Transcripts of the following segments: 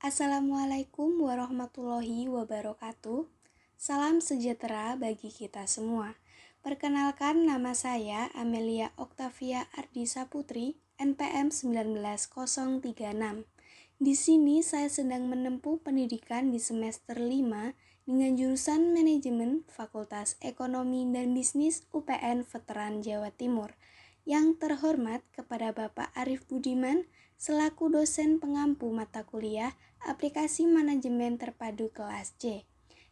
Assalamualaikum warahmatullahi wabarakatuh. Salam sejahtera bagi kita semua. Perkenalkan, nama saya Amelia Oktavia Ardisa Putri, NPM 19036. Di sini saya sedang menempuh pendidikan di semester 5 dengan jurusan Manajemen Fakultas Ekonomi dan Bisnis UPN Veteran Jawa Timur. Yang terhormat kepada Bapak Arif Budiman selaku dosen pengampu mata kuliah Aplikasi Manajemen Terpadu kelas C.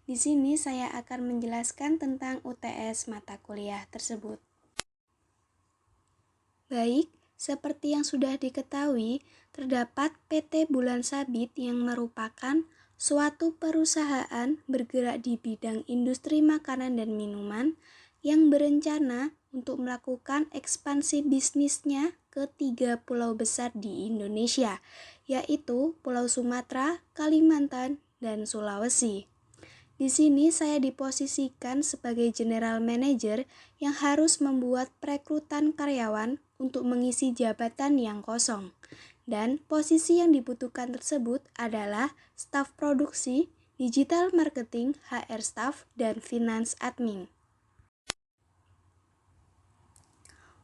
Di sini saya akan menjelaskan tentang UTS mata kuliah tersebut. Baik, seperti yang sudah diketahui, terdapat PT Bulan Sabit yang merupakan suatu perusahaan bergerak di bidang industri makanan dan minuman yang berencana untuk melakukan ekspansi bisnisnya ke 3 pulau besar di Indonesia, yaitu Pulau Sumatera, Kalimantan, dan Sulawesi. Di sini saya diposisikan sebagai General Manager yang harus membuat perekrutan karyawan untuk mengisi jabatan yang kosong. Dan posisi yang dibutuhkan tersebut adalah staf produksi, digital marketing, HR staff, dan finance admin.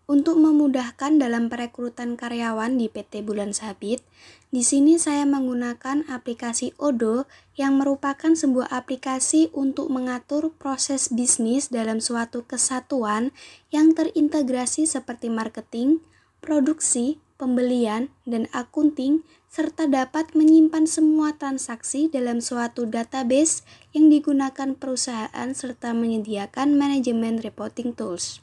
Untuk memudahkan dalam perekrutan karyawan di PT Bulan Sabit, di sini saya menggunakan aplikasi Odoo yang merupakan sebuah aplikasi untuk mengatur proses bisnis dalam suatu kesatuan yang terintegrasi seperti marketing, produksi, pembelian, dan akunting, serta dapat menyimpan semua transaksi dalam suatu database yang digunakan perusahaan serta menyediakan manajemen reporting tools.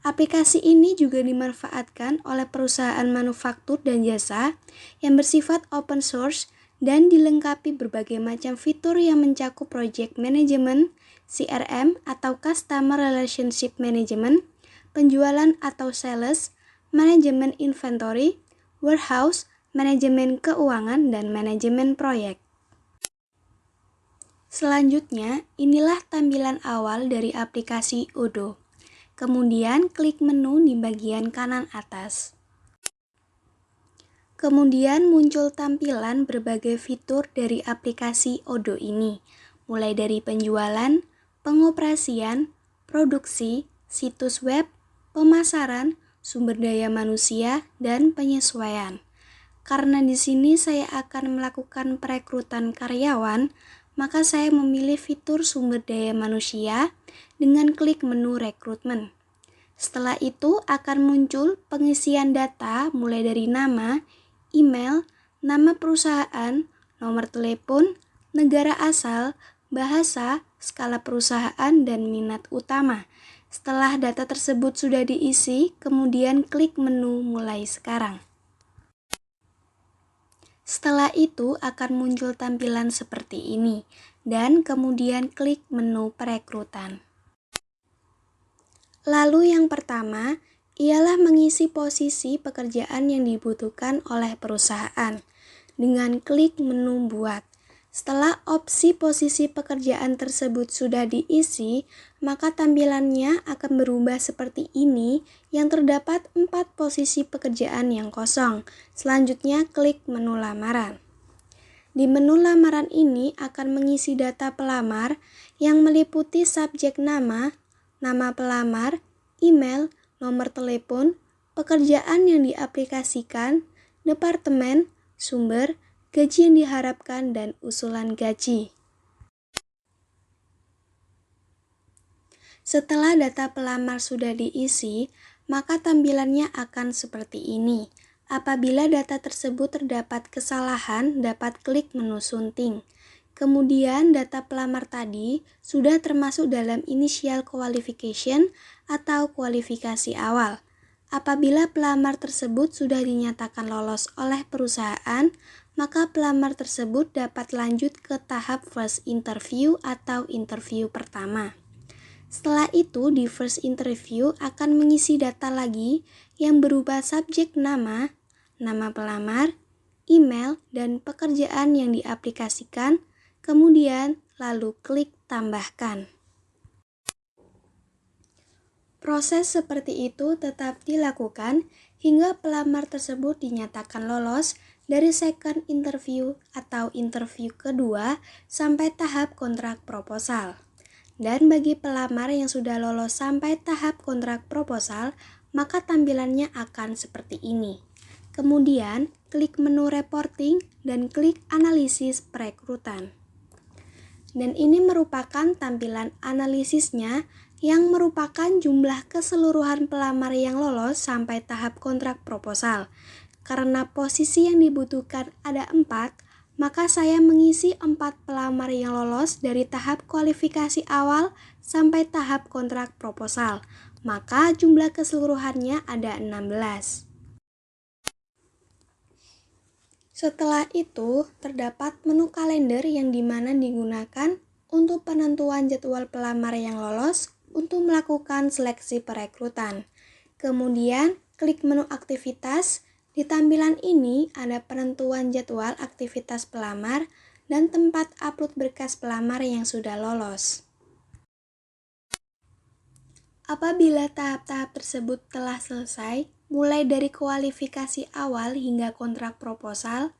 Aplikasi ini juga dimanfaatkan oleh perusahaan manufaktur dan jasa yang bersifat open source dan dilengkapi berbagai macam fitur yang mencakup project management, CRM atau Customer Relationship Management, penjualan atau sales, manajemen inventory, warehouse, manajemen keuangan, dan manajemen proyek. Selanjutnya, inilah tampilan awal dari aplikasi Odoo. Kemudian klik menu di bagian kanan atas. Kemudian muncul tampilan berbagai fitur dari aplikasi Odoo ini, mulai dari penjualan, pengoperasian, produksi, situs web, pemasaran, sumber daya manusia, dan penyesuaian. Karena di sini saya akan melakukan perekrutan karyawan, maka saya memilih fitur sumber daya manusia dengan klik menu rekrutmen. Setelah itu akan muncul pengisian data mulai dari nama, email, nama perusahaan, nomor telepon, negara asal, bahasa, skala perusahaan, dan minat utama. Setelah data tersebut sudah diisi, kemudian klik menu mulai sekarang. Setelah itu akan muncul tampilan seperti ini, dan kemudian klik menu perekrutan. Lalu yang pertama, ialah mengisi posisi pekerjaan yang dibutuhkan oleh perusahaan, dengan klik menu buat. Setelah opsi posisi pekerjaan tersebut sudah diisi, maka tampilannya akan berubah seperti ini yang terdapat 4 posisi pekerjaan yang kosong. Selanjutnya klik menu lamaran. Di menu lamaran ini akan mengisi data pelamar yang meliputi subjek nama, nama pelamar, email, nomor telepon, pekerjaan yang diaplikasikan, departemen, sumber, gaji yang diharapkan, dan usulan gaji. Setelah data pelamar sudah diisi, maka tampilannya akan seperti ini. Apabila data tersebut terdapat kesalahan, dapat klik menu sunting. Kemudian data pelamar tadi sudah termasuk dalam initial qualification atau kualifikasi awal. Apabila pelamar tersebut sudah dinyatakan lolos oleh perusahaan, maka pelamar tersebut dapat lanjut ke tahap first interview atau interview pertama. Setelah itu di first interview akan mengisi data lagi yang berupa subjek nama, nama pelamar, email, dan pekerjaan yang diaplikasikan, kemudian lalu klik tambahkan. Proses seperti itu tetap dilakukan hingga pelamar tersebut dinyatakan lolos dari second interview atau interview kedua sampai tahap kontrak proposal. Dan bagi pelamar yang sudah lolos sampai tahap kontrak proposal, maka tampilannya akan seperti ini. Kemudian, klik menu reporting dan klik analisis perekrutan. Dan ini merupakan tampilan analisisnya yang merupakan jumlah keseluruhan pelamar yang lolos sampai tahap kontrak proposal. Karena posisi yang dibutuhkan ada 4, maka saya mengisi 4 pelamar yang lolos dari tahap kualifikasi awal sampai tahap kontrak proposal. Maka jumlah keseluruhannya ada 16. Setelah itu, terdapat menu kalender yang dimana digunakan untuk penentuan jadwal pelamar yang lolos untuk melakukan seleksi perekrutan. Kemudian, klik menu aktivitas. Di tampilan ini ada penentuan jadwal aktivitas pelamar dan tempat upload berkas pelamar yang sudah lolos. Apabila tahap-tahap tersebut telah selesai, mulai dari kualifikasi awal hingga kontrak proposal,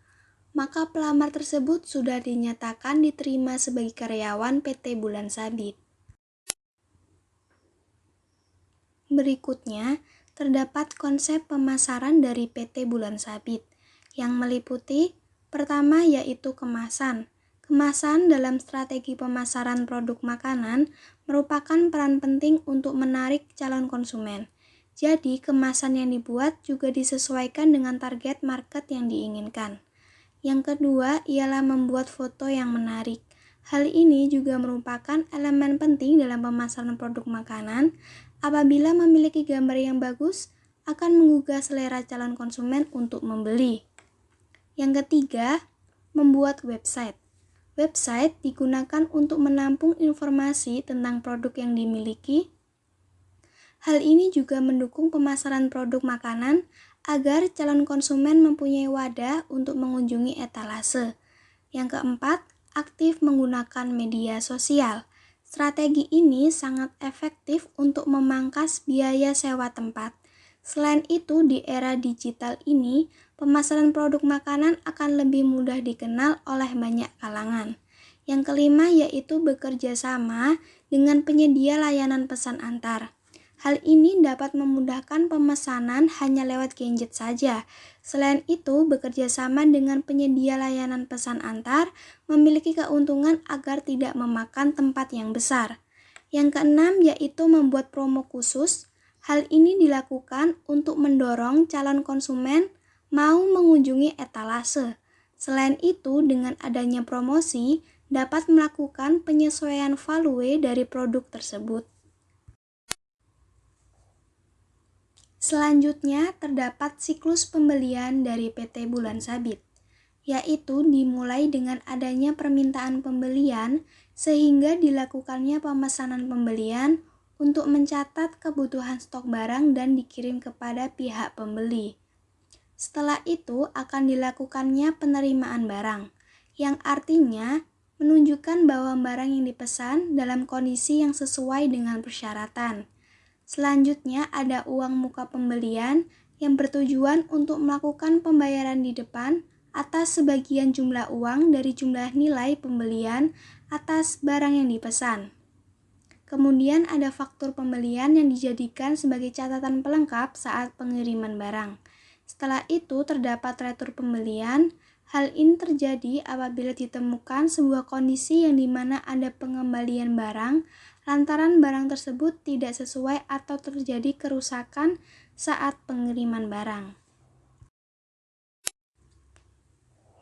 maka pelamar tersebut sudah dinyatakan diterima sebagai karyawan PT Bulan Sabit. Berikutnya, terdapat konsep pemasaran dari PT Bulan Sabit, yang meliputi pertama yaitu kemasan. Kemasan dalam strategi pemasaran produk makanan merupakan peran penting untuk menarik calon konsumen. Jadi, kemasan yang dibuat juga disesuaikan dengan target market yang diinginkan. Yang kedua ialah membuat foto yang menarik. Hal ini juga merupakan elemen penting dalam pemasaran produk makanan. Apabila memiliki gambar yang bagus, akan menggugah selera calon konsumen untuk membeli. Yang ketiga, membuat website. Website digunakan untuk menampung informasi tentang produk yang dimiliki. Hal ini juga mendukung pemasaran produk makanan agar calon konsumen mempunyai wadah untuk mengunjungi etalase. Yang keempat, aktif menggunakan media sosial. Strategi ini sangat efektif untuk memangkas biaya sewa tempat. Selain itu, di era digital ini, pemasaran produk makanan akan lebih mudah dikenal oleh banyak kalangan. Yang kelima yaitu bekerja sama dengan penyedia layanan pesan antar. Hal ini dapat memudahkan pemesanan hanya lewat gadget saja. Selain itu, bekerja sama dengan penyedia layanan pesan antar memiliki keuntungan agar tidak memakan tempat yang besar. Yang keenam yaitu membuat promo khusus. Hal ini dilakukan untuk mendorong calon konsumen mau mengunjungi etalase. Selain itu, dengan adanya promosi, dapat melakukan penyesuaian value dari produk tersebut. Selanjutnya, terdapat siklus pembelian dari PT Bulan Sabit, yaitu dimulai dengan adanya permintaan pembelian sehingga dilakukannya pemesanan pembelian untuk mencatat kebutuhan stok barang dan dikirim kepada pihak pembeli. Setelah itu akan dilakukannya penerimaan barang, yang artinya menunjukkan bahwa barang yang dipesan dalam kondisi yang sesuai dengan persyaratan. Selanjutnya ada uang muka pembelian yang bertujuan untuk melakukan pembayaran di depan atas sebagian jumlah uang dari jumlah nilai pembelian atas barang yang dipesan. Kemudian ada faktur pembelian yang dijadikan sebagai catatan pelengkap saat pengiriman barang. Setelah itu terdapat retur pembelian. Hal ini terjadi apabila ditemukan sebuah kondisi yang dimana ada pengembalian barang lantaran barang tersebut tidak sesuai atau terjadi kerusakan saat pengiriman barang.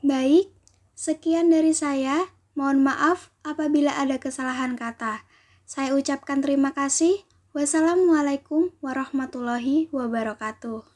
Baik, sekian dari saya. Mohon maaf apabila ada kesalahan kata. Saya ucapkan terima kasih. Wassalamualaikum warahmatullahi wabarakatuh.